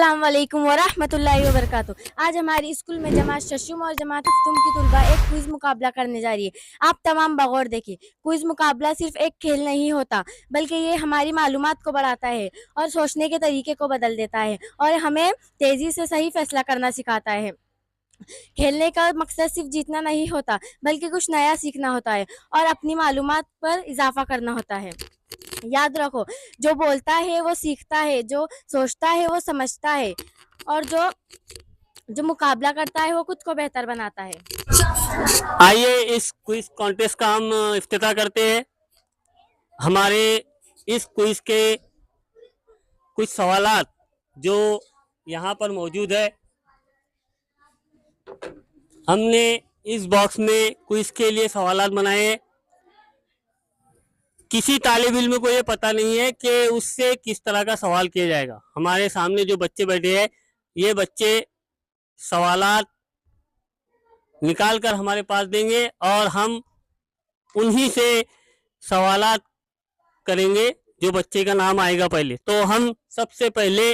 अस्सलाम वालेकुम वरहमतुल्लाहि वबरकातुहू। आज हमारी स्कूल में जमात शशुम और जमात तुम की तुलबा एक क्विज मुकाबला करने जा रही है। आप तमाम बगौर देखिए, क्विज मुकाबला सिर्फ एक खेल नहीं होता, बल्कि ये हमारी मालूमात को बढ़ाता है और सोचने के तरीके को बदल देता है और हमें तेज़ी से सही फैसला करना सिखाता है। खेलने का मकसद सिर्फ जीतना नहीं होता, बल्कि कुछ नया सीखना होता है और अपनी मालूमात पर इजाफा करना होता है। याद रखो, जो बोलता है वो सीखता है, जो सोचता है वो समझता है और जो जो मुकाबला करता है वो खुद को बेहतर बनाता है। आइए इस क्विज कॉन्टेस्ट का हम इफ्तिताह करते हैं। हमारे इस क्विज के कुछ सवालात जो यहाँ पर मौजूद है, हमने इस बॉक्स में क्विज के लिए सवालात बनाए। किसी तालिब इल्म को ये पता नहीं है कि उससे किस तरह का सवाल किया जाएगा। हमारे सामने जो बच्चे बैठे हैं, ये बच्चे सवालात निकाल कर हमारे पास देंगे और हम उन्हीं से सवालात करेंगे जो बच्चे का नाम आएगा पहले। तो हम सबसे पहले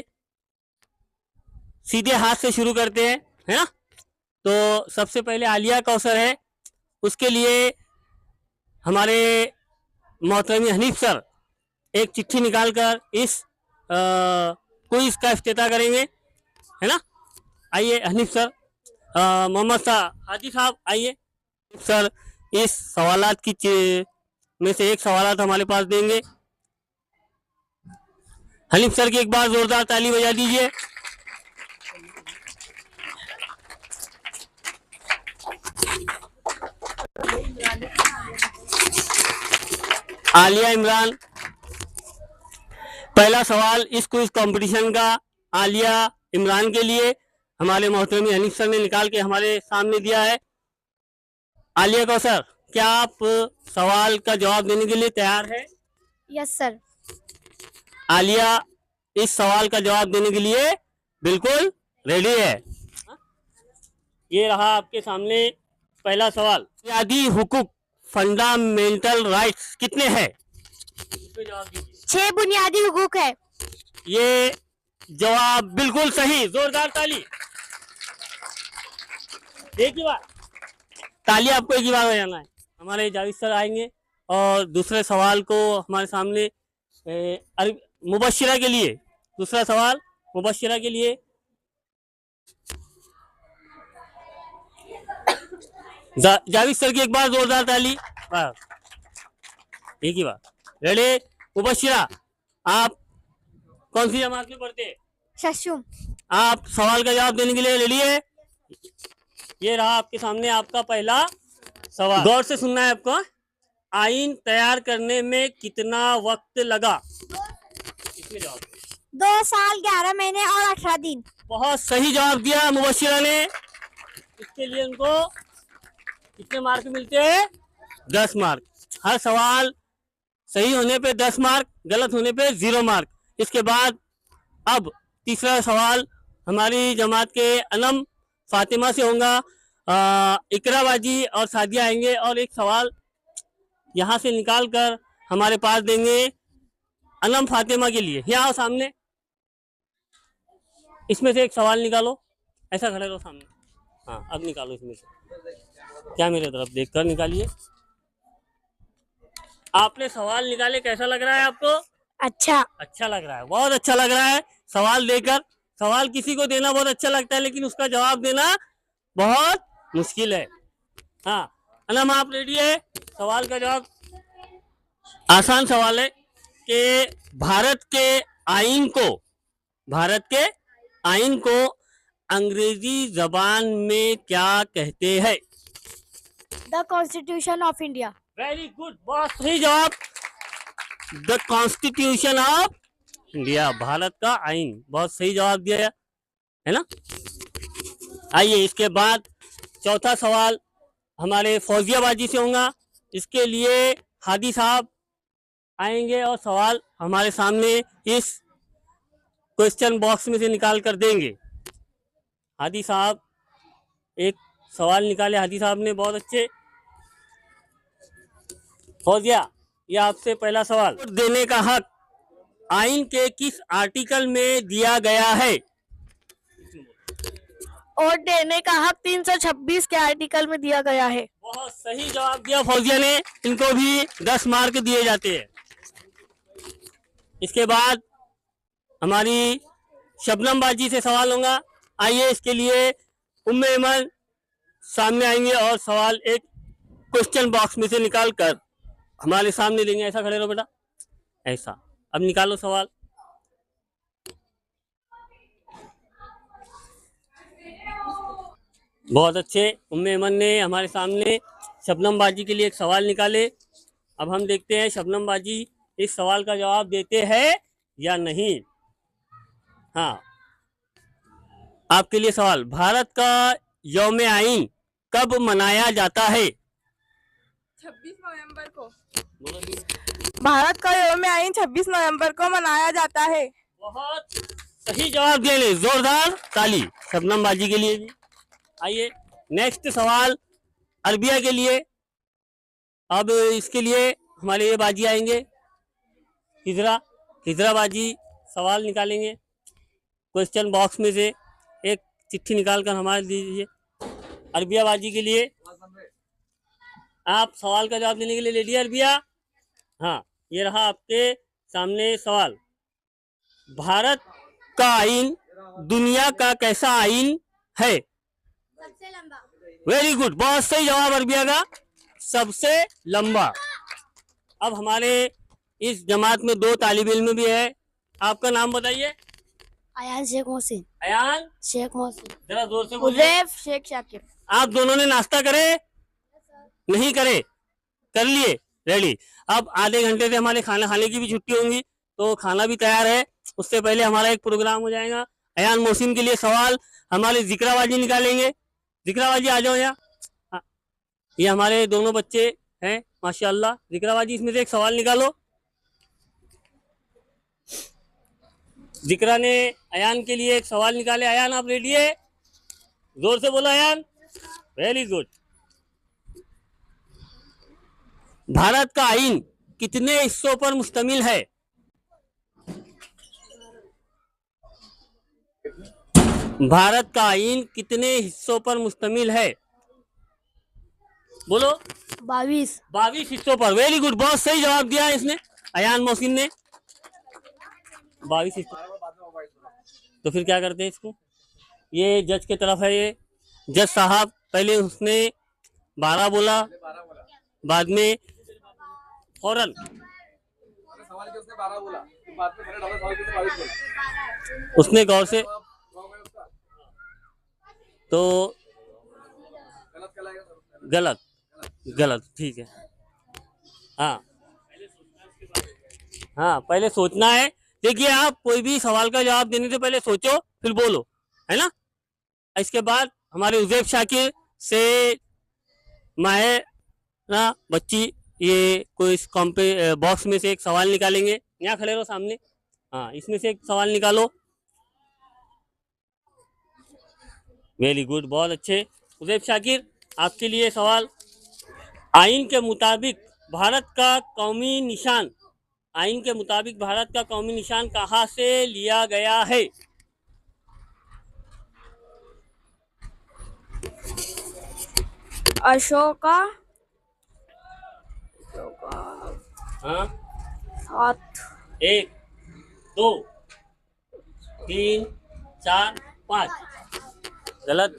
सीधे हाथ से शुरू करते हैं, है ना। तो सबसे पहले आलिया कौसर है, उसके लिए हमारे मोहतरम हनीफ सर एक चिट्ठी निकालकर इस क्विज का इफ्तिताह करेंगे, है ना। आइए हनीफ सर, मोहम्मद हाजी साहब आइए। सर इस सवालात की में से एक सवालात हमारे पास देंगे। हनीफ सर की एक बार जोरदार ताली बजा दीजिए। आलिया इमरान, पहला सवाल इस क्विज कंपटीशन का आलिया इमरान के लिए हमारे मोहतरम हनीफ सर ने निकाल के हमारे सामने दिया है। आलिया कौसर, क्या आप सवाल का जवाब देने के लिए तैयार है? Yes sir. आलिया इस सवाल का जवाब देने के लिए बिल्कुल रेडी है। ये रहा आपके सामने पहला सवाल। बुनियादी हुकूक, फंडामेंटल राइट्स कितने हैं? 6 बुनियादी हुकूक है। ये जवाब बिल्कुल सही, जोरदार ताली। एक ही बार ताली आपको एक ही बार बजाना है। हमारे जावेद सर आएंगे और दूसरे सवाल को हमारे सामने मुबश्शिरा के लिए, दूसरा सवाल मुबश्शिरा के लिए जावेद सर की एक बार जोरदार ताली। एक ही बार रेडी। मुबश्शिरा, आप कौन सी जमात में पढ़ते हैं? शशुम। आप सवाल का जवाब देने के लिए रेडी है? ये रहा आपके सामने आपका पहला सवाल। गौर से सुनना है आपको। आइन तैयार करने में कितना वक्त लगा? इसमें जवाब 2 साल 11 महीने और 18 दिन। बहुत सही जवाब दिया मुबश्शिरा ने। इसके लिए उनको कितने मार्क मिलते हैं? 10 मार्क। हर सवाल सही होने पे 10 मार्क, गलत होने पे 0 मार्क। इसके बाद अब तीसरा सवाल हमारी जमात के अनम फातिमा से होगा। इकरा बाजी और सादिया आएंगे और एक सवाल यहाँ से निकाल कर हमारे पास देंगे अनम फातिमा के लिए। यहाँ आओ सामने, इसमें से एक सवाल निकालो। ऐसा खड़े रहो सामने। हाँ, अब निकालो इसमें से। क्या मेरे तरफ देखकर निकालिए। आपने सवाल निकाले, कैसा लग रहा है आपको? अच्छा। अच्छा लग रहा है, बहुत अच्छा लग रहा है। सवाल देकर, सवाल किसी को देना बहुत अच्छा लगता है, लेकिन उसका जवाब देना बहुत मुश्किल है। हाँ अनम, आप रेडी है? सवाल का जवाब आसान सवाल है कि भारत के आइन को अंग्रेजी जबान में क्या कहते हैं? The constitution of India. Very good, बहुत सही जवाब। The constitution of India, Bharat का आइन। बहुत सही जवाब दिया है ना। आइए इसके बाद चौथा सवाल हमारे फौजियाबाजी से होगा। इसके लिए हादी साहब आएंगे और सवाल हमारे सामने इस क्वेश्चन बॉक्स में से निकाल कर देंगे। हादी साहब एक सवाल निकाले, हादी साहब ने बहुत अच्छे। फौजिया, ये आपसे पहला सवाल। वोट देने का हक आइन के किस आर्टिकल में दिया गया है? वोट देने का हक 326 के आर्टिकल में दिया गया है। बहुत सही जवाब दिया फौजिया ने, इनको भी 10 मार्क दिए जाते हैं। इसके बाद हमारी शबनम बाजी से सवाल होगा। आइए, इसके लिए उम्मे ऐमन सामने आएंगे और सवाल एक क्वेश्चन बॉक्स में से निकाल कर हमारे सामने देंगे। ऐसा खड़े रहो बेटा, ऐसा। अब निकालो सवाल। बहुत अच्छे, उम्मे ऐमन ने हमारे सामने शबनम बाजी के लिए एक सवाल निकाले। अब हम देखते हैं शबनम बाजी इस सवाल का जवाब देते हैं या नहीं। हाँ, आपके लिए सवाल, भारत का यौम आइन कब मनाया जाता है? 26 नवंबर को। भारत का यौम आइन 26 नवंबर को मनाया जाता है। बहुत सही जवाब दिए, जोरदार ताली शबनम बाजी के लिए भी। आइए, नेक्स्ट सवाल अरबिया के लिए। अब इसके लिए हमारे ये बाजी आएंगे, हिजरा बाजी सवाल निकालेंगे क्वेश्चन बॉक्स में से। एक चिट्ठी निकाल कर हमारे दीजिए। अरबिया बाजी के लिए आप सवाल का जवाब देने के लिए ले लिया अरबिया। हाँ, ये रहा आपके सामने सवाल। भारत का आइन दुनिया का कैसा आइन है? सबसे लंबा। वेरी गुड, बहुत सही जवाब अरबिया का, सबसे लंबा। अब हमारे इस जमात में 2 तालिब इल्म भी है। आपका नाम बताइए। अयान शेख मोहसिन। अयान शेख मोहसिन। जरा जोर से बोलिए। हुजैफ शेख शाकिर। आप दोनों ने नाश्ता करे? नहीं करे? कर लिए? रेडी। अब आधे घंटे से हमारे खाना खाने की भी छुट्टी होंगी, तो खाना भी तैयार है। उससे पहले हमारा एक प्रोग्राम हो जाएगा। अयान मोहसिन के लिए सवाल हमारे जिक्राबाजी निकालेंगे। जिक्राबाजी आ जाओ यहाँ। हाँ, ये हमारे दोनों बच्चे हैं माशाल्लाह। जिक्राबाजी, इसमें से एक सवाल निकालो। जिक्रा ने अयान के लिए एक सवाल निकाले। अयान, आप रेडी है? जोर से बोलो अयान। Very good. भारत का आइन कितने हिस्सों पर मुश्तमिल है? भारत का आइन कितने हिस्सों पर मुश्तमिल है? बोलो। 22। 22 हिस्सों पर। वेरी गुड, बहुत सही जवाब दिया इसने, अयान मोहसिन ने। 22 हिस्सों। तो फिर क्या करते हैं इसको? ये जज के तरफ है। ये जज साहब, पहले उसने 12 बोला, बाद में फौरन उसने गौर से, तो गलत ठीक है। हाँ, पहले सोचना है। देखिए, आप कोई भी सवाल का जवाब देने से पहले सोचो फिर बोलो, है ना। इसके बाद हमारे उजैफ शाकिर से माहिर ना बच्ची ये कोई इस बॉक्स में से एक सवाल निकालेंगे। यहाँ खड़े रहो सामने। हाँ, इसमें से एक सवाल निकालो। वेरी गुड, बहुत अच्छे। उजैफ शाकिर, आपके लिए सवाल। आइन के मुताबिक भारत का कौमी निशान कहाँ से लिया गया है? अशोका। हाँ, 7। 1 2 3 4 5। गलत।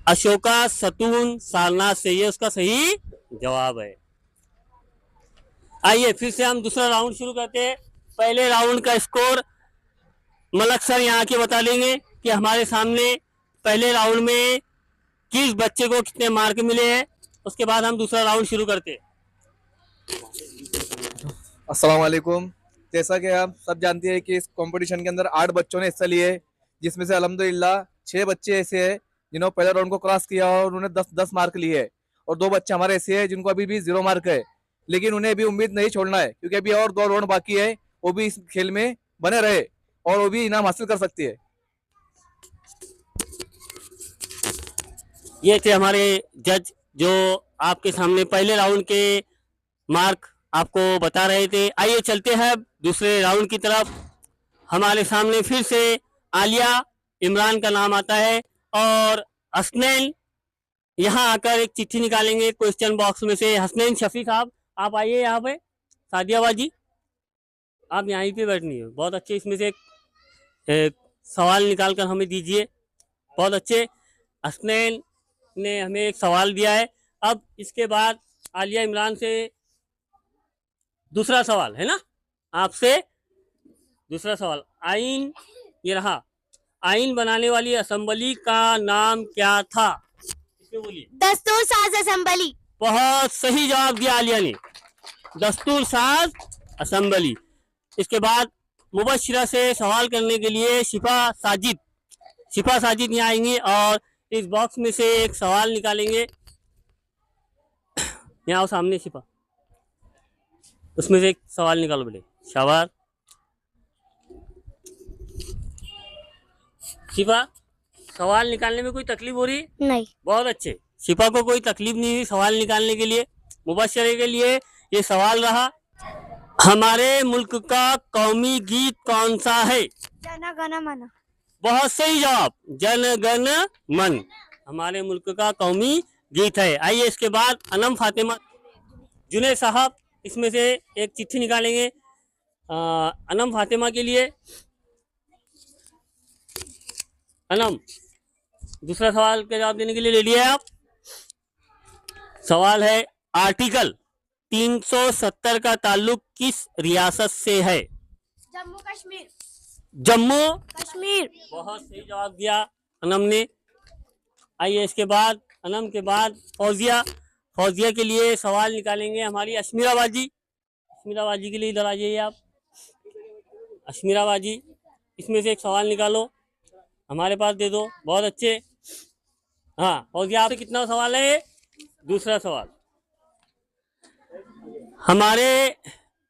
अशोका सतून सारनाथ से, ये उसका सही जवाब है। आइए, फिर से हम दूसरा राउंड शुरू करते हैं। पहले राउंड का स्कोर मलक सर यहाँ के बता देंगे कि हमारे सामने पहले राउंड में किस बच्चे को कितने मार्क मिले हैं। उसके बाद हम दूसरा राउंड शुरू करते हैं। अस्सलाम वालेकुम। जैसा कि आप सब जानते हैं कि इस कंपटीशन के अंदर 8 बच्चों ने हिस्सा लिए, जिसमें से अल्हम्दुलिल्लाह 6 बच्चे ऐसे हैं जिन्होंने पहले राउंड को क्रॉस किया और उन्होंने 10 मार्क लिए है, और 2 बच्चे हमारे ऐसे हैं जिनको अभी भी 0 मार्क है। लेकिन उन्हें भी उम्मीद नहीं छोड़ना है, क्योंकि अभी और 2 राउंड बाकी है। वो भी इस खेल में बने रहे और वो भी इनाम हासिल कर सकती है। ये थे हमारे जज जो आपके सामने पहले राउंड के मार्क आपको बता रहे थे। आइए चलते हैं दूसरे राउंड की तरफ। हमारे सामने फिर से आलिया इमरान का नाम आता है और हसनैन यहाँ आकर एक चिट्ठी निकालेंगे क्वेश्चन बॉक्स में से। हसनैन शफी साहब आप आइए यहाँ पे। सादिया बाजी आप यहीं पे बैठनी है। बहुत अच्छे, इसमें से एक सवाल निकाल कर हमें दीजिए। बहुत अच्छे, हसनैन ने हमें एक सवाल दिया है। अब इसके बाद आलिया इमरान से दूसरा सवाल है ना, आपसे दूसरा सवाल। आइन, ये रहा, आइन बनाने वाली असेंबली का नाम क्या था? इसमें बोलिए। दस्तूर साज असेंबली। बहुत सही जवाब दिया आलिया ने, दस्तूर साज असेंबली। इसके बाद मुबशिरा से सवाल करने के लिए शिफा साजिद यहाँ आएंगे और इस बॉक्स में से एक सवाल निकालेंगे। यहाँ आओ सामने शिफा, उसमें से एक सवाल निकालो बेटे। शाबाश शिफा, सवाल निकालने में कोई तकलीफ हो रही? नहीं। बहुत अच्छे, शिफा को कोई तकलीफ नहीं हुई सवाल निकालने के लिए। मुबशरे के लिए ये सवाल रहा, हमारे मुल्क का कौमी गीत कौन सा है? जन गण मन। बहुत सही जवाब, जन गण मन हमारे मुल्क का कौमी गीत है। आइए इसके बाद अनम फातिमा जुनैद साहब इसमें से एक चिट्ठी निकालेंगे अनम फातिमा के लिए। अनम, दूसरा सवाल का जवाब देने के लिए रेडी है आप? सवाल है, आर्टिकल 370 का ताल्लुक किस रियासत से है? जम्मू कश्मीर। जम्मू कश्मीर। बहुत सही जवाब दिया अनम ने। आइए इसके बाद अनम के बाद फौजिया के लिए सवाल निकालेंगे हमारी अशमीरा बाजी के लिए इधर आ जाइए आप। अशमीरा बाजी, इसमें से एक सवाल निकालो, हमारे पास दे दो। बहुत अच्छे। हाँ फौजिया, आपसे कितना सवाल है? दूसरा सवाल। हमारे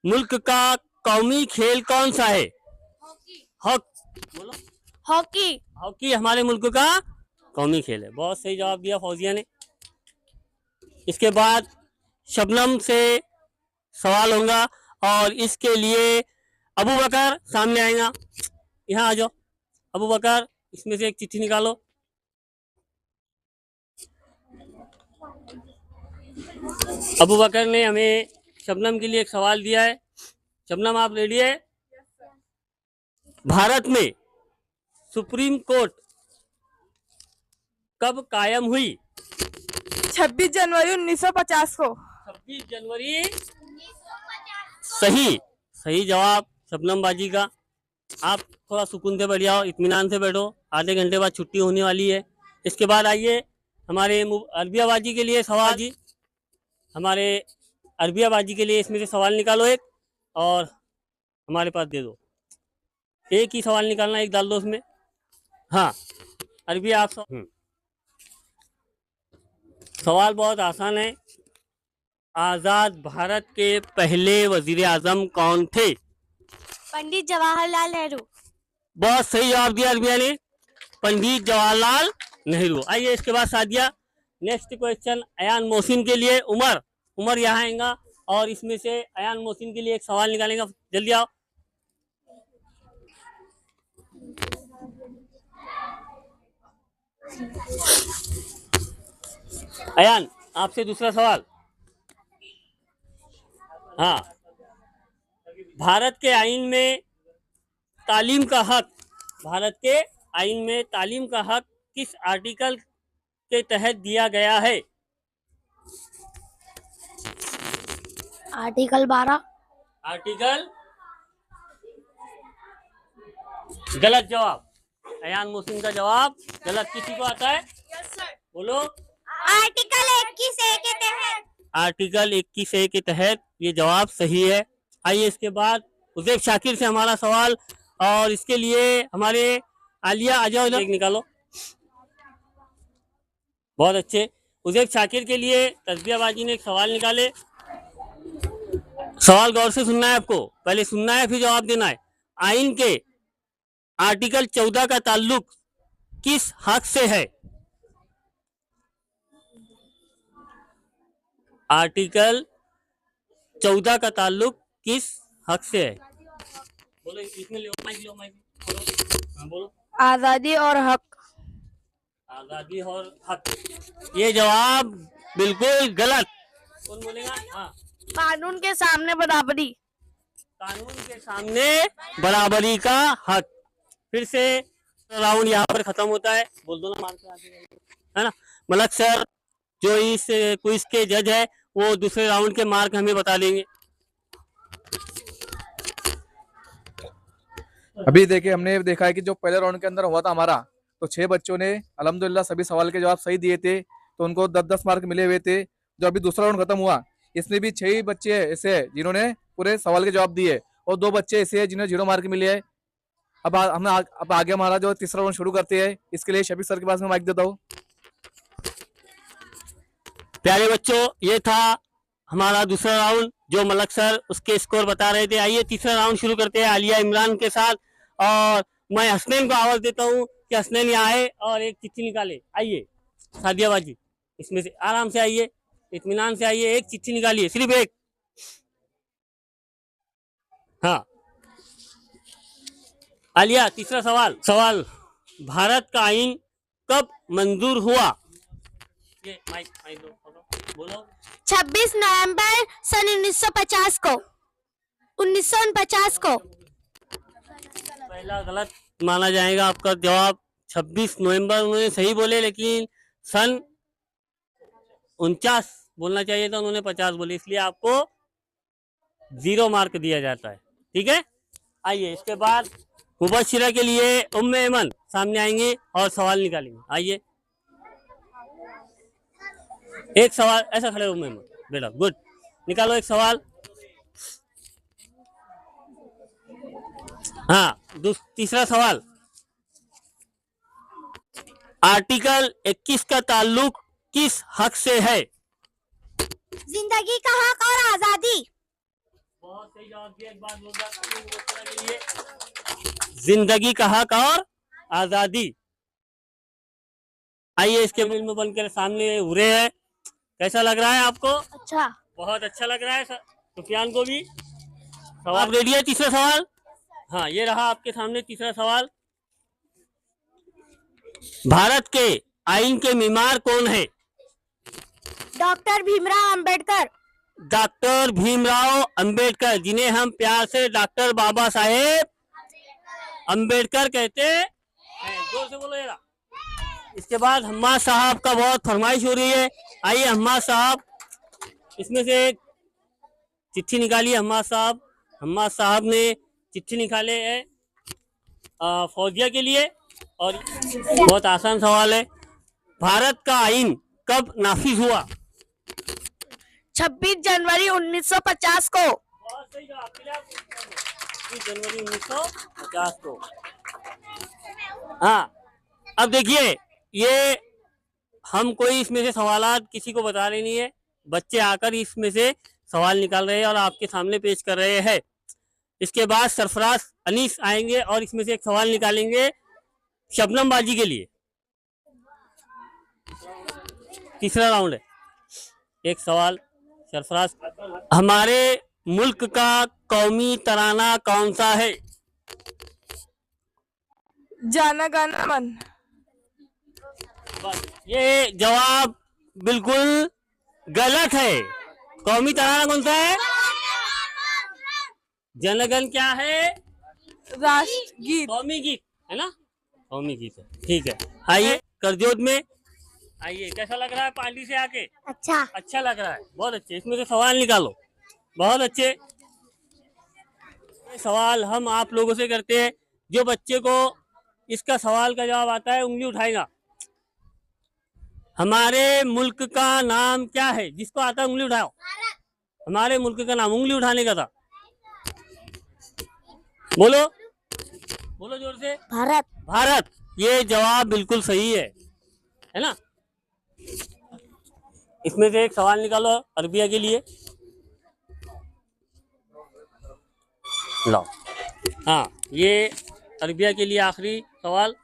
मुल्क का कौमी खेल कौन सा है? बोलो। हॉकी हमारे मुल्क का कौमी खेल है। बहुत सही जवाब दिया फौजिया ने। इसके बाद शबनम से सवाल होगा और इसके लिए अबू बकर सामने आएगा। यहाँ आ जाओ अबू बकर, इसमें से एक चिट्ठी निकालो। अबू बकर ने हमें शबनम के लिए एक सवाल दिया है। शबनम आप रेडी है? भारत में सुप्रीम कोर्ट कब कायम हुई? 26 जनवरी 1950 को। 26 जनवरी सही जवाब शबनम बाजी का। आप थोड़ा सुकून से बैठ जाओ, इत्मीनान से बैठो, आधे घंटे बाद छुट्टी होने वाली है। इसके बाद आइए हमारे अरबिया बाजी के लिए सवाल जी, हमारे अरबिया बाजी के लिए इसमें से सवाल निकालो एक और हमारे पास दे दो। एक ही सवाल निकालना, एक डाल दो उसमें। हाँ अरबिया आप सवाल बहुत आसान है। आजाद भारत के पहले वजीर आजम कौन थे? पंडित जवाहरलाल नेहरू। बहुत सही जवाब दिया अरबिया ने, पंडित जवाहरलाल नेहरू। आइए इसके बाद सादिया, नेक्स्ट क्वेश्चन अयान मोहसिन के लिए। उमर यहाँ आएगा और इसमें से अयान मोहसिन के लिए एक सवाल निकालेगा। जल्दी आओ। अयान, आपसे दूसरा सवाल। हाँ, भारत के आईन में तालीम का हक किस आर्टिकल के तहत दिया गया है? आर्टिकल 12। आर्टिकल, गलत जवाब। अयान मोहसिन का जवाब गलत। किसी को आता है? बोलो। आर्टिकल 21A के तहत। आर्टिकल 21A के तहत ये जवाब सही है। आइए इसके बाद उजैब शाकिर से हमारा सवाल और इसके लिए हमारे आलिया आ जाओ, इधर निकालो। बहुत अच्छे, उजैब शाकिर के लिए तस्बिया बाजी ने एक सवाल निकाले। सवाल गौर से सुनना है आपको, पहले सुनना है फिर जवाब देना है। आइन के आर्टिकल 14 का ताल्लुक किस हक से है? आर्टिकल 14 का ताल्लुक किस हक से है? बोलो इसमें लो माइक बोलो। हाँ बोलो। आजादी और हक। आजादी और हक। ये जवाब बिल्कुल गलत। कौन बोलेगा? हाँ। कानून के सामने बराबरी। कानून के सामने बराबरी का हक। फिर से राउंड यहाँ पर खत्म होता है। बोल दो ना मार्क है ना। मलक सर जो इस क्विज के जज है वो दूसरे राउंड के मार्क हमें बता देंगे। अभी देखिए, हमने देखा है कि जो पहले राउंड के अंदर हुआ था हमारा, तो 6 बच्चों ने अल्हम्दुलिल्लाह सभी सवाल के जवाब सही दिए थे, तो उनको 10-10 मार्क मिले हुए थे। जो अभी दूसरा राउंड खत्म हुआ, इसमें भी 6 ही बच्चे ऐसे हैं जिन्होंने पूरे सवाल के जवाब दिए, और 2 बच्चे ऐसे हैं जिन्हें 0 मार्क मिले हैं। अब आगे हमारा जो तीसरा राउंड शुरू करते हैं, इसके लिए शफीक सर के पास में माइक देता हूँ। प्यारे बच्चों, ये था हमारा दूसरा राउंड जो मलक सर उसके स्कोर बता रहे थे। आइए तीसरा राउंड शुरू करते हैं आलिया इमरान के साथ, और मैं हसनैन को आवाज देता हूँ कि हसनैन यहाँ आए और एक चिट्ठी निकाले। आइए सादियाबाजी, इसमें से आराम से आइए, इत्मीनान से आइए, एक चिट्ठी निकालिए, सिर्फ एक। हाँ आलिया, तीसरा सवाल, भारत का आईन कब मंजूर हुआ? ये माइक दो, बोलो। 26 नवंबर सन 1950 को 1949 को। पहला गलत माना जाएगा आपका जवाब। 26 नवंबर उन्होंने सही बोले, लेकिन सन 49 बोलना चाहिए था, उन्होंने 50 बोले, इसलिए आपको 0 मार्क दिया जाता है। ठीक है। आइए इसके बाद मुबशिरा के लिए उम्मे ऐमन सामने आएंगे और सवाल निकालेंगे। आइए एक सवाल, ऐसा खड़े उम्मे ऐमन बेटा, गुड, निकालो एक सवाल। हाँ तीसरा सवाल, आर्टिकल 21 का ताल्लुक किस हक से है? जिंदगी का हक और आजादी। बहुत सही जवाब दिया। एक बार मुबशिरा के लिए, जिंदगी का हक और आजादी। आइए इसके बिल में बनकर सामने उरे है, कैसा लग रहा है आपको? अच्छा, बहुत अच्छा लग रहा है सुफियान को भी। सवाल रेडी है? तीसरा सवाल, हाँ ये रहा आपके सामने तीसरा सवाल। भारत के आईन के मीमार कौन है? डॉक्टर भीमराव अंबेडकर। डॉक्टर भीमराव अंबेडकर, जिन्हें हम प्यार से डॉक्टर बाबा साहेब अंबेडकर कहते हैं। जोर से बोलो जरा। इसके बाद हम्माद साहब का बहुत फरमाइश हो रही है। आइए हम्माद साहब, इसमें से एक चिट्ठी निकालिए। हम्माद साहब ने चिट्ठी निकाले है फौजिया के लिए, और बहुत आसान सवाल है। भारत का आईन कब नाफिज हुआ? 26 जनवरी 1950 को। बहुत सही जवाब। 26 जनवरी 1950 को। हाँ अब देखिए, ये हम कोई इसमें से सवालात किसी को बता रहे नहीं है, बच्चे आकर इसमें से सवाल निकाल रहे हैं और आपके सामने पेश कर रहे हैं। इसके बाद सरफराज अनीस आएंगे और इसमें से एक सवाल निकालेंगे शबनम बाजी के लिए। तीसरा राउंड है, एक सवाल सरफराज। हमारे मुल्क का कौमी तराना कौन सा है? जन गण मन। ये जवाब बिल्कुल गलत है। कौमी तराना कौन सा है? जनगण क्या है? राष्ट्रगीत। कौमी गीत है ना, कौमी गीत है। ठीक है, आइए करजोत में आइए। कैसा लग रहा है पार्टी से आके? अच्छा लग रहा है, बहुत अच्छे। इसमें से सवाल निकालो, बहुत अच्छे सवाल हम आप लोगों से करते हैं। जो बच्चे को इसका सवाल का जवाब आता है उंगली उठाएगा। हमारे मुल्क का नाम क्या है? जिसको आता है उंगली उठाओ। हमारे मुल्क का नाम, उंगली उठाने का था, बोलो बोलो जोर से। भारत। ये जवाब बिल्कुल सही है ना। इसमें से एक सवाल निकालो अरबिया के लिए, लो। हाँ ये अरबिया के लिए आखिरी सवाल,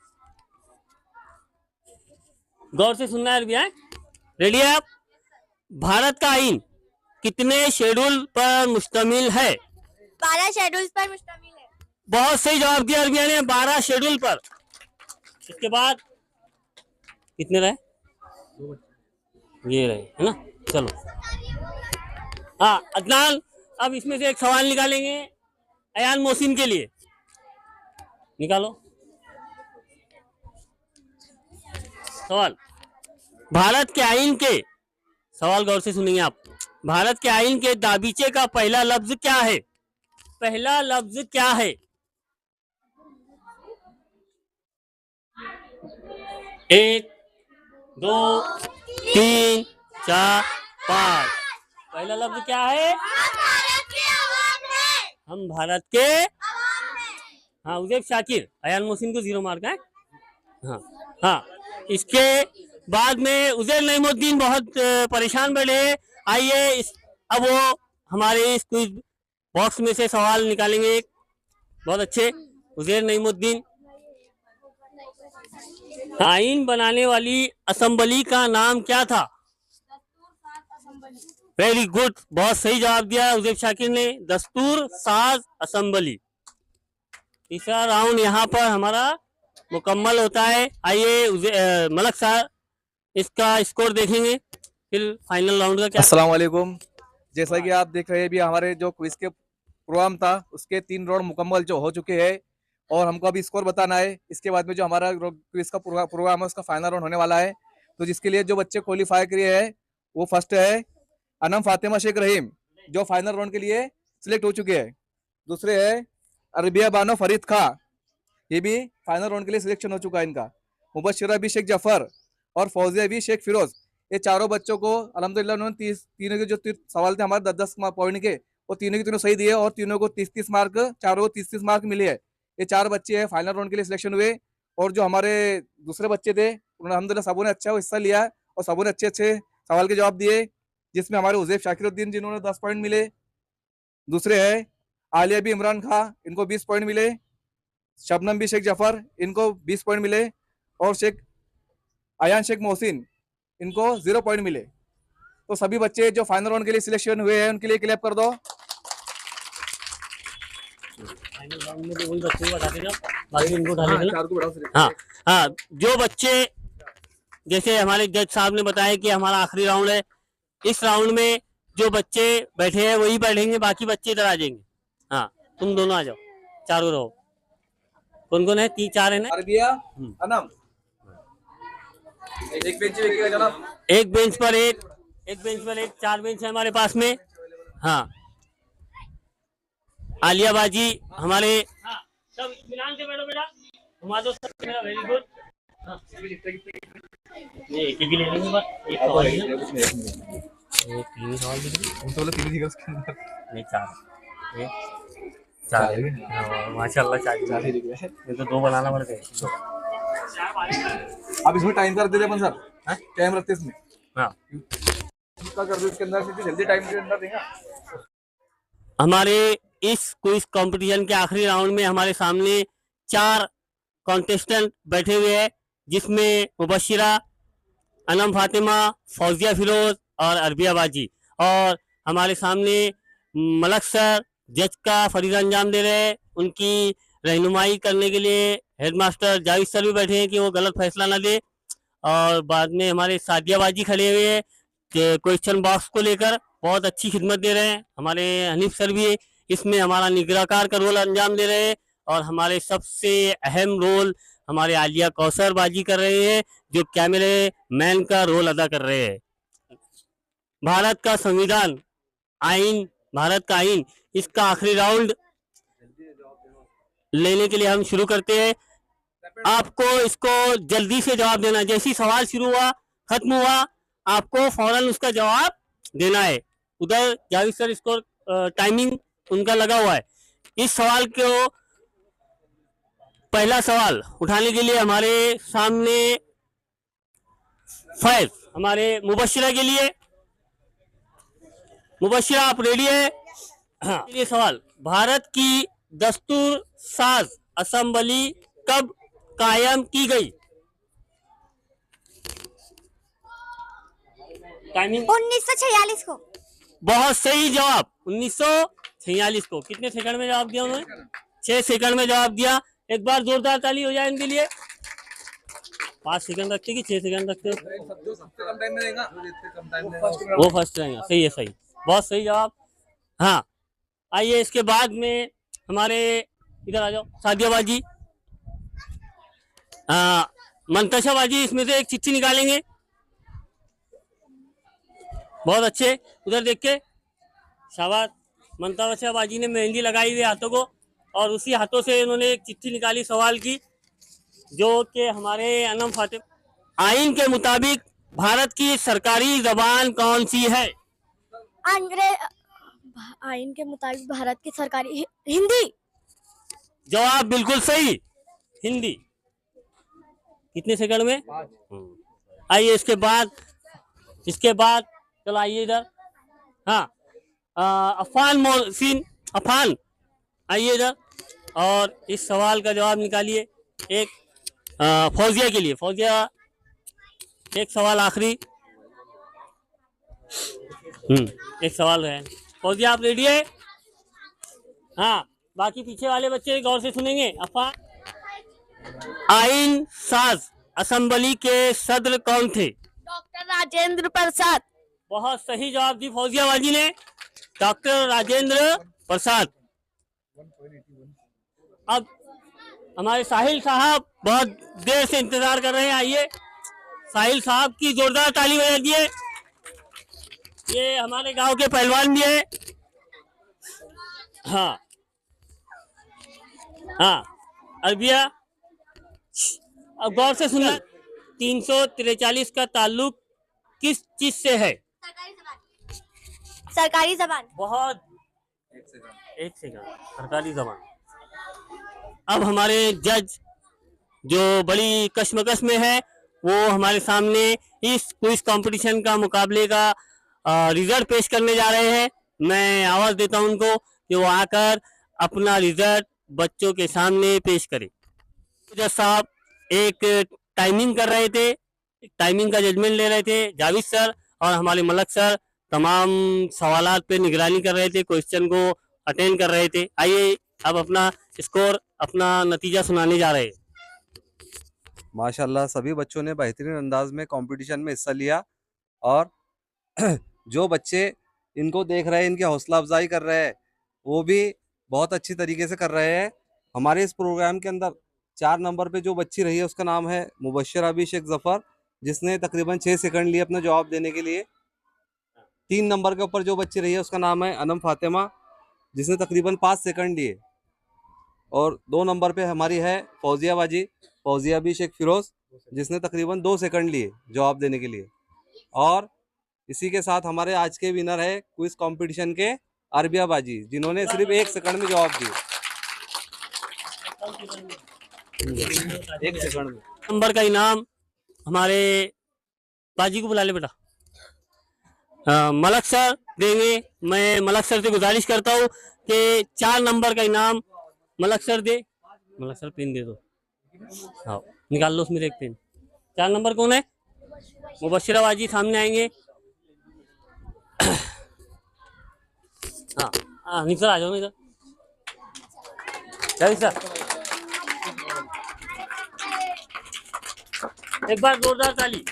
गौर से सुनना है अरबिया, रेडी है आप? भारत का आईन कितने शेड्यूल पर मुश्तमिल है? 12 शेड्यूल्स पर मुश्तमिल है। बहुत सही जवाब दिया अरबिया ने, 12 शेड्यूल पर। इसके बाद कितने रहे? ये रहे, है ना। चलो हाँ अदनान, अब इसमें से एक सवाल निकालेंगे अयान मोहसिन के लिए। निकालो सवाल। भारत के आईन के, सवाल गौर से सुनिए आप, भारत के आईन के दाबीचे का पहला लफ्ज क्या है? पहला लफ्ज क्या है? एक, दो, तीन, चार, पाँच। पहला लफ्ज क्या है? हम भारत के। हाँ उजैब शाकिर, अयान मोहसिन को 0 मार्क है। हाँ हाँ, इसके बाद में उजैर नईमुद्दीन बहुत परेशान बैठे। आइए अब वो हमारे इस क्विज बॉक्स में से सवाल निकालेंगे एक बहुत अच्छे। उजैर नईमुद्दीन, आईन बनाने वाली असेंबली का नाम क्या था? वेरी गुड, बहुत सही जवाब दिया उजैब शाकिर ने, दस्तूर साज असेंबली। तीसरा राउंड यहाँ पर हमारा मुकम्मल होता है। आइए मलक साहब इसका स्कोर देखेंगे, फिर फाइनल राउंड का क्या। अस्सलाम वालेकुम। जैसा कि आप देख रहे हैं, भी हमारे जो क्विज के प्रोग्राम था उसके 3 राउंड मुकम्मल जो हो चुके हैं और हमको अभी स्कोर बताना है। इसके बाद में जो हमारा क्विज का प्रोग्राम है उसका फाइनल राउंड होने वाला है। तो जिसके लिए जो बच्चे क्वालिफाई किए हैं वो फर्स्ट है अनम फातिमा शेख रहीम, जो फाइनल राउंड के लिए सिलेक्ट हो चुके हैं। दूसरे है अरबिया बानो फरीद खां, ये भी फाइनल राउंड के लिए सिलेक्शन हो चुका है इनका। मुबशिरा भी शेख जफर और फौजिया भी शेख फिरोज, ये चारों बच्चों को अल्हम्दुलिल्लाह उन्होंने तीनों के जो सवाल थे हमारे 10-10 पॉइंट के, वो तीनों के तीनों सही दिए और तीनों को 30-30 मार्क, चारों को 30-30 मार्क मिले है। ये 4 बच्चे हैं फाइनल राउंड के लिए सिलेक्शन हुए। और जो हमारे दूसरे बच्चे थे उन्होंने अल्हम्दुलिल्लाह सबों ने अच्छा हिस्सा लिया और सबों ने अच्छे अच्छे सवाल के जवाब दिए, जिसमें हमारे उजैब शाकिरुद्दीन जिन्होंने 10 पॉइंट मिले। दूसरे है आलिया भी इमरान खां, इनको 20 पॉइंट मिले। शबनम भी शेख जफर, इनको 20 पॉइंट मिले। और शेख अयान शेख मोहसिन, इनको 0 पॉइंट मिले। तो सभी बच्चे जो फाइनल राउंड के लिए सिलेक्शन हुए हैं उनके लिए क्लैप कर दो। फाइनल राउंड में तो वही बच्चे बताते थे, बाकी इनको उठा। हाँ हाँ, जो बच्चे जैसे हमारे जज साहब ने बताया कि हमारा आखिरी राउंड है, इस राउंड में जो बच्चे बैठे हैं वही बैठेंगे, बाकी बच्चे इधर आ जाएंगे। हाँ तुम दोनों आ जाओ, चारों रहो। कौन कौन है? 3-4 है ना। अरबिया, अनम, एक बेंच पे जनाब, एक बेंच पर एक, 4 बेंच है हमारे पास में। हाँ आलिया बाजी हमारे। हाँ सब इत्मीनान से बैठो बेटा, घुमा दो सब मेरा। Very good. हाँ ये एक ही ले लेंगे बस, एक सवाल है ना, ये 3 सवाल दे उसके अंदर नहीं 4 एक 4 माशाल्लाह 4 ये तो 2 बनाना पड़ते हैं। अब इसमें टाइम कर देते अपन सर, टाइम रखते इसमें। हाँ इसका कर दो इसके अंदर से, जल्दी टाइम के अंदर देगा। हमारे इस क्विज कंपटीशन के आखिरी राउंड में हमारे सामने 4 कॉन्टेस्टेंट बैठे हुए हैं, जिसमें मुबशिरा, अनम फातिमा, फौजिया फिरोज और अरबिया बाजी। और हमारे सामने मलक सर जज का फरीज़ा अंजाम दे रहे हैं। उनकी रहनुमाई करने के लिए हेडमास्टर जावेद सर भी बैठे हैं कि वो गलत फैसला ना दे। और बाद में हमारे सादिया बाजी खड़े हुए हैं क्वेश्चन बॉक्स को लेकर, बहुत अच्छी खिदमत दे रहे हैं। हमारे हनीफ सर भी इसमें हमारा निगराकार का रोल अंजाम दे रहे हैं। और हमारे सबसे अहम रोल हमारे आलिया कौसर बाजी कर रहे हैं, जो कैमरे मैन का रोल अदा कर रहे हैं। भारत का संविधान, आइन, भारत का आइन, इसका आखिरी राउंड लेने के लिए हम शुरू करते हैं। आपको इसको जल्दी से जवाब देना, जैसी सवाल शुरू हुआ खत्म हुआ आपको फौरन उसका जवाब देना है। उधर जावेद सर इसको टाइमिंग उनका लगा हुआ है। इस सवाल को, पहला सवाल उठाने के लिए हमारे सामने 5 हमारे मुबशिरा के लिए। मुबशिरा आप रेडी है? हाँ ये सवाल, भारत की दस्तूर साज असेंबली कब कायम की गई? टाइमिंग 1946 को। बहुत सही जवाब, 1946 को। कितने सेकंड में जवाब दिया उन्होंने? 6 सेकंड में जवाब दिया। एक बार जोरदार ताली हो जाए इनके लिए। 5 सेकंड रखते कि 6 सेकंड रखते? वो फर्स्ट रहेगा। सही है, सही, बहुत सही जवाब। हाँ, आइए इसके बाद में हमारे इधर आ जाओ, सादियाबाजी, मंतशाबाजी, इसमें से एक चिट्ठी निकालेंगे। बहुत अच्छे, उधर देख के शाबाश। मंतशाबाजी ने मेहंदी लगाई हुई हाथों को और उसी हाथों से इन्होंने एक चिट्ठी निकाली सवाल की, जो कि हमारे अनम फातिमा। आइन के मुताबिक भारत की सरकारी जबान कौन सी है? आइन के मुताबिक भारत की सरकारी हिंदी। जवाब बिल्कुल सही, हिंदी। कितने सेकंड में? आइए इसके बाद चलो आइए इधर। हाँ, अफान मोहसिन, अफान, आइए इधर और इस सवाल का जवाब निकालिए। एक फौजिया के लिए, फौजिया एक सवाल आखिरी। एक सवाल है फौजिया, आप रेडी है? हाँ, बाकी पीछे वाले बच्चे गौर से सुनेंगे। अफान, आइन साज असेंबली के सदर कौन थे? डॉक्टर राजेंद्र प्रसाद। बहुत सही जवाब दी फौजिया बाजी ने, डॉक्टर राजेंद्र प्रसाद। अब हमारे साहिल साहब बहुत देर से इंतजार कर रहे हैं। आइए साहिल साहब की जोरदार ताली बजा दिए। ये हमारे गांव के पहलवान भी है। हाँ हाँ, अरबिया, अब गौर से सुनना। 343 का ताल्लुक किस चीज से है? सरकारी जबान। बहुत, एक सेकंड, सरकारी जबान। अब हमारे जज जो बड़ी कश्मकश में है, वो हमारे सामने इस क्विज कंपटीशन का मुकाबले का रिजल्ट पेश करने जा रहे हैं। मैं आवाज देता हूं उनको कि वो आकर अपना रिजल्ट बच्चों के सामने पेश करें। जज साहब एक टाइमिंग कर रहे थे, टाइमिंग का जजमेंट ले रहे थे। जावेद सर और हमारे मलक सर तमाम सवालात पे निगरानी कर रहे थे, क्वेश्चन को अटेंड कर रहे थे। आइए अब अपना स्कोर, अपना नतीजा सुनाने जा रहे हैं। माशाल्लाह सभी बच्चों ने बेहतरीन अंदाज में कंपटीशन में हिस्सा लिया और जो बच्चे इनको देख रहे हैं, इनकी हौसला अफजाई कर रहे हैं, वो भी बहुत अच्छी तरीके से कर रहे हैं। हमारे इस प्रोग्राम के अंदर 4 नंबर पे जो बच्ची रही है उसका नाम है मुबश्शिरा बी शेख जफर, जिसने तकरीबन 6 सेकंड लिए अपना जवाब देने के लिए। 3 नंबर के ऊपर जो बच्ची रही है उसका नाम है अनम फातिमा, जिसने तकरीबन 5 सेकंड लिए। और 2 नंबर पे हमारी है फौजिया बाजी, फौजिया बी शेख फिरोज, जिसने तकरीबन 2 सेकंड लिए जवाब देने के लिए। और इसी के साथ हमारे आज के विनर है क्विज कंपटीशन के अरबिया बाजी, जिन्होंने सिर्फ 1 सेकंड में जवाब दिए। 1 सेकंड में। नंबर का इनाम हमारे बाजी को बुला ले बेटा, मलक सर देंगे। मैं मलक सर से गुजारिश करता हूँ कि 4 नंबर का इनाम मलक सर दे। मलक सर पेन दे दो, हाँ निकाल लो उसमें से एक पेन। 4 नंबर कौन है? मुबश्शिरा बाजी सामने आएंगे। हाँ निकल आ जाओ इधर। सर एक बार जोरदार ताली।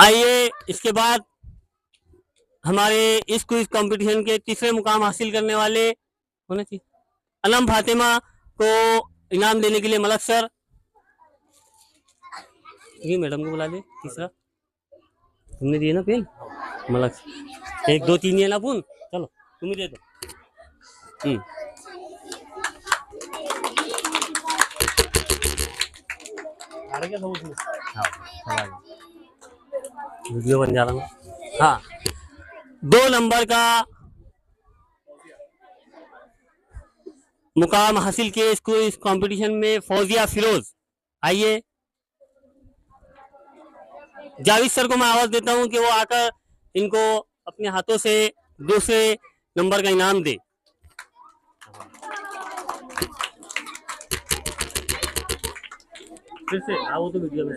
आइए इसके बाद हमारे इस क्विज कंपटीशन के तीसरे मुकाम हासिल करने वाले होने चाहिए अनम फातिमा को इनाम देने के लिए मलक सर, ये मैडम को बुला ले। तीसरा तुमने दिए ना पेन, मलक 1 2 3 ये ना पुन, चलो तुम्हें दे दो। वीडियो बन जा रहा हूँ। हाँ, 2 नंबर का मुकाम हासिल किए इसको इस कंपटीशन में फौजिया फिरोज। आइए जावेद सर को मैं आवाज देता हूं कि वो आकर इनको अपने हाथों से दूसरे नंबर का इनाम दे। फिर से वो तो वीडियो में।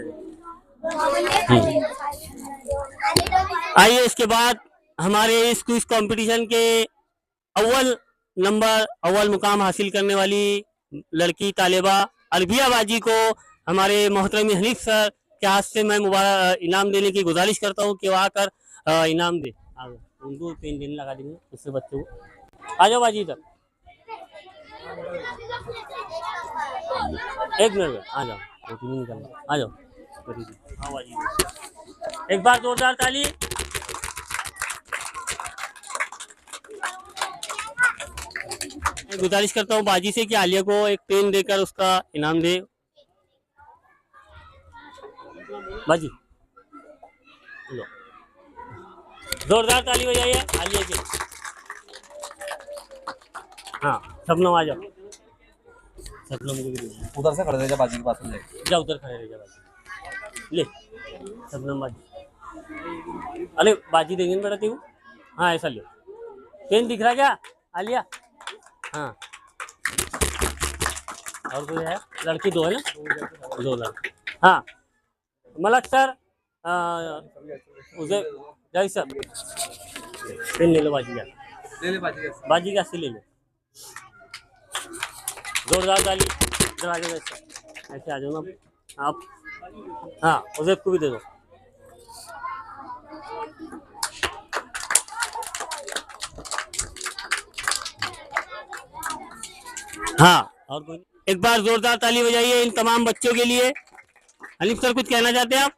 आइए इसके बाद हमारे इस क्विज कंपटीशन के अव्वल मुकाम हासिल करने वाली लड़की तालिबा अरबिया बाजी को हमारे मोहतरम हनीफ सर के हाथ से मैं इनाम देने की गुजारिश करता हूँ कि वो आकर इनाम दे। आ जाओ, उनको पेन देने लगा देंगे उससे बच्चों को। आ जाओ बाजी इधर, एक मिनट आ जाओ, नहीं निकलना, आ जाओ। हाँ बाजी, एक बार जोरदार ताली। मैं गुजारिश करता हूँ बाजी से कि आलिया को एक पेन देकर उसका इनाम दे। बाजी लो, जोरदार ताली बजाइए आलिया के। हाँ सपनम आ जाओ, सपनम को भी दे। उधर से खड़े रह जा, बाजी के पास में जा, उधर खड़े रह जा बाजी। ले सपनम बाजी, अरे बाजी देंगे ना बेटा तेरे को। हाँ ऐसा ले, पेन दिख रहा क्या आलिया? हाँ और कोई है? लड़की दो है ना, दो लड़की। हाँ मलक सर, उसे जय सर, पेन ले लो बाजी का, ले ले बाजी का से ले लो। जोरदार ताली। इधर आ जाओ, ऐसे आ जाओ ना आप। हाँ उसे को भी दे दो। हाँ और कोई? एक बार जोरदार ताली बजाइए इन तमाम बच्चों के लिए। हनीफ सर कुछ कहना चाहते हैं आप?